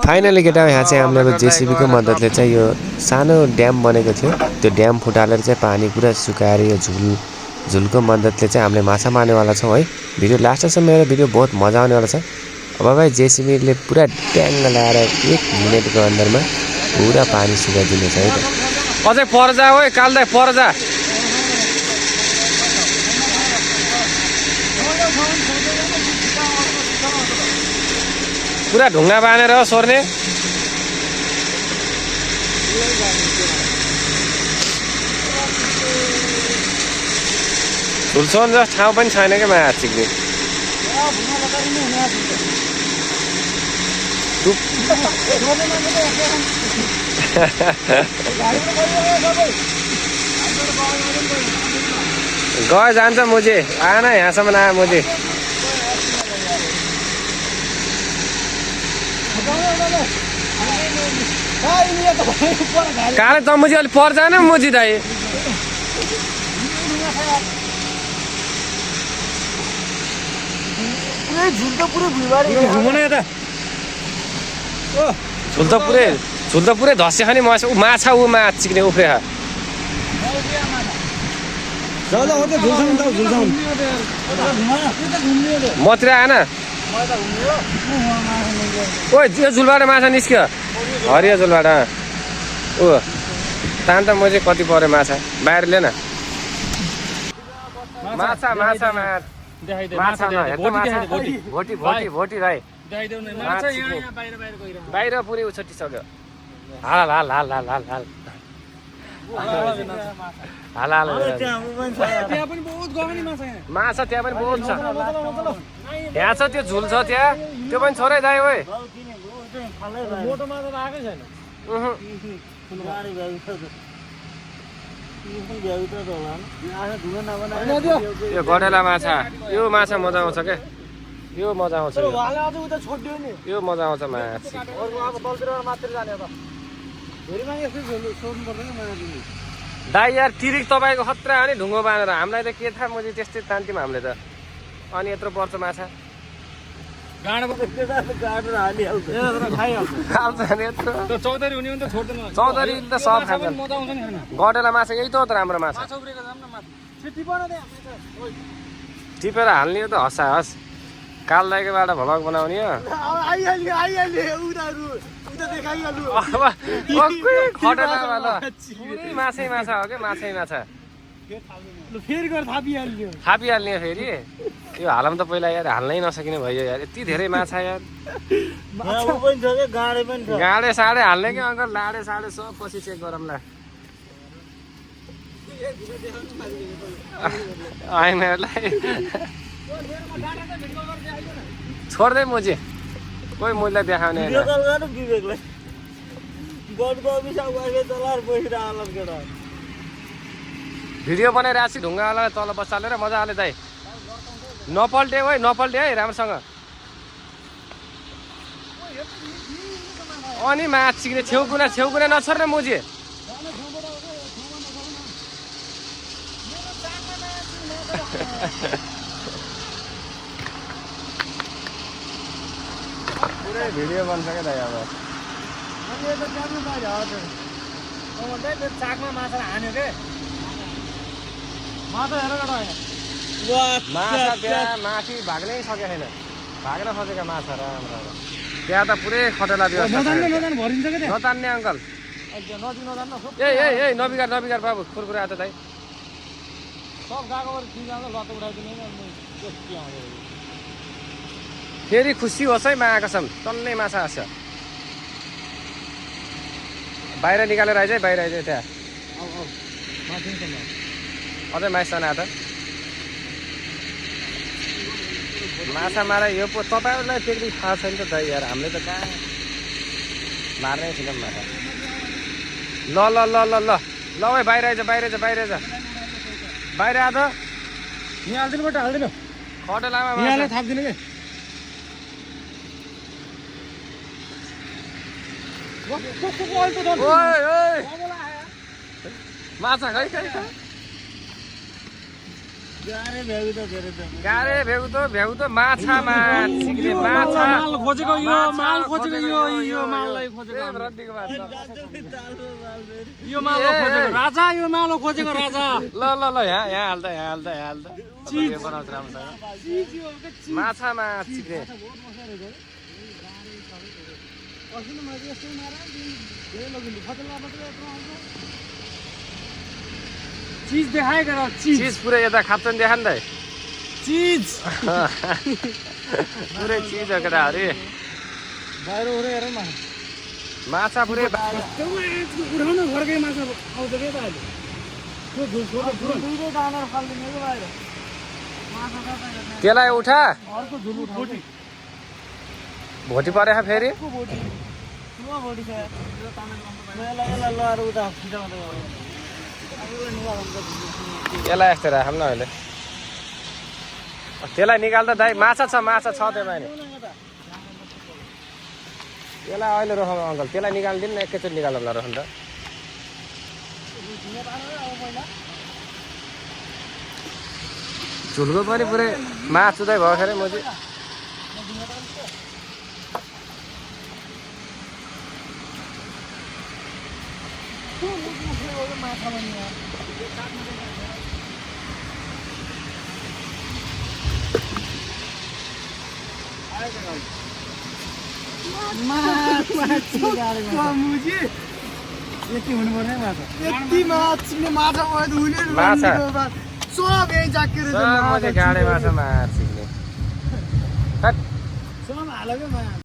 Finally केटा यहाँ चाहिँ हाम्रो जेसीबीको मद्दतले चाहिँ यो सानो ड्याम बनेको थियो। त्यो ड्याम फुटालेर चाहिँ पानी पुरा सुकाएर यो झुलको मद्दतले चाहिँ हामीले माछा मार्नेवाला छौँ है। भिडियो लास्टसम्म मेरो भिडियो बहुत मजा आउनेवाला छ। अब भाइ जेसीबीले पुरा ट्याङ्ग लगाएर 1 मिनेटको अन्दरमा पुरा पानी सुकाइदिनेछ है त। अझै पर जा ओए काल्दै पर जा। पुरा ढुङ्गा बाँधेर सोर्ने। झुलसोन जस्तो ठाउँ पनि छैन क्या माछा चिक्ने। गयो जान्छ मुझे आएन यहाँसम्म आयो मुझे। काले त मुझे अलि पर जान मुझी दाइ। झुल त पुरै धस्यो खाने माछा ऊ माछा चिक्ने उफ्रे मतिर आएन। ओ यो झुलबाट माछा निस्क्यो हरियो झुलबाट। ऊ तान त म चाहिँ कति पऱ्यो माछा बाहिर लिएन। माछा माछा भोटी भाइ बाहिर पुरै उछटिसक्यो। हाल हाल हाल हाल हाल हाल हाल हाल माछा त्यहाँ पनि बहुत छ। यहाँ छ त्यो झुल छ त्यहाँ त्यो पनि छोरै दाइ ओए। यो गडेला माछा यो माछा मजा आउँछ क्या। यो मजा आउँछ यो मजा आउँछ माछा। दाइ यार तिरिक तपाईँको खतरा हो नि ढुङ्गो बाँधेर। हामीलाई त के थाहा मुझे त्यस्तै तान्थ्यौँ हामीले त। अनि यत्रो पर्छ माछा चौधरी त सब खान्छन्। गडेला माछा यही त हो त राम्रो माछा। टिपेर हाल्ने हो त हँसा हस्। काल दाइकोबाट भ्लग बनाउने हो। माछै माछा हो क्या माछै माछा थापिहाल्ने फेरि। यो हालम त पहिला यार हाल्नै नसकिने भयो यार यति धेरै माछा यार। गाडे साडे हाल्ने क्या अङ्कल लाडे साडे सब पछि चेक गरौँला। हामीहरूलाई छोड्दै मुझे कोही मुझलाई देखाउने। भिडियो बनाइरहेको छु ढुङ्गावाला तल बसालेर मजाले दाइ। नपल्टे है नपल्टे है राम्रोसँग। अनि माछ चिक्ने छेउकुना नछोड्ने मुझे। पुरै भिडियो बन्छ क्या दाइ। अब चाकमा माछा हान्यो के माछा त्यहाँ माथि भाग्नै सकेको छैन। भाग्न खोजेका माछा राम्रो त्यहाँ त पुरै खटेला व्यवस्था नतान्ने अङ्कल। ए नबिगार बाबु कुरकुरा आएको दाइ। फेरि खुसी होस् है माया कसम टन्नै माछा आछ। बाहिर निकालेर आइज है बाहिर आइज त्यहाँ अझै माछा आएको त माछा मारा। यो तपाईँहरूलाई त्यति थाहा छैन त दाइ यार। हामीले त कहाँ मार्नै छैनौँ माछा। ल ल ल ल ल ल भाइ बाहिर आइज बाहिर आइज बाहिर आइज बाहिर आ त। यहाँ हालिदिनु बट हालिदिनु खटेलामा थापिदिनु कि। माछा खै खै गारे भ्याउ त माछा चिक्रे माछा माल खोजेको यो माल खोजेको यो माललाई खोजेको रड्डीको माछा यो माल खोजेको राजा यो माल खोजेको राजा ल ल ल यहाँ हाल्दा चिज बनाउँछ राम्रोसँग माछा चिक्रे चिज देखाएको र चिज चिज पुरै यता खाप्छन् देखा नि त चिज पुरै चिज हो केटाहरू बाहिर उरे हेर न माछा पुरै उठाउन घरकै माछा आउँछ के त अहिले त्यो झुल दुईटै दाना फाल्दिने के बाहिर माछा त्यसलाई उठा अर्को झुल उठाउँ भोटी परेछ फेरि यसलाई यस्तो राखौँ न अहिले त्यसलाई निकाल्दा दाइ माछा छ त्यसमा नि त्यसलाई अहिले रोखौँ अङ्कल त्यसलाई निकालिदिनु न एकैचोटि निकालौँ ल रोखौँ त झुलको पनि पुरै मासुदै भयो खेर म चाहिँ यति हुनुपर्ने माछा माछा सब यहीँ जाकेर गाडे माछा मार सिक्ने सब हालेको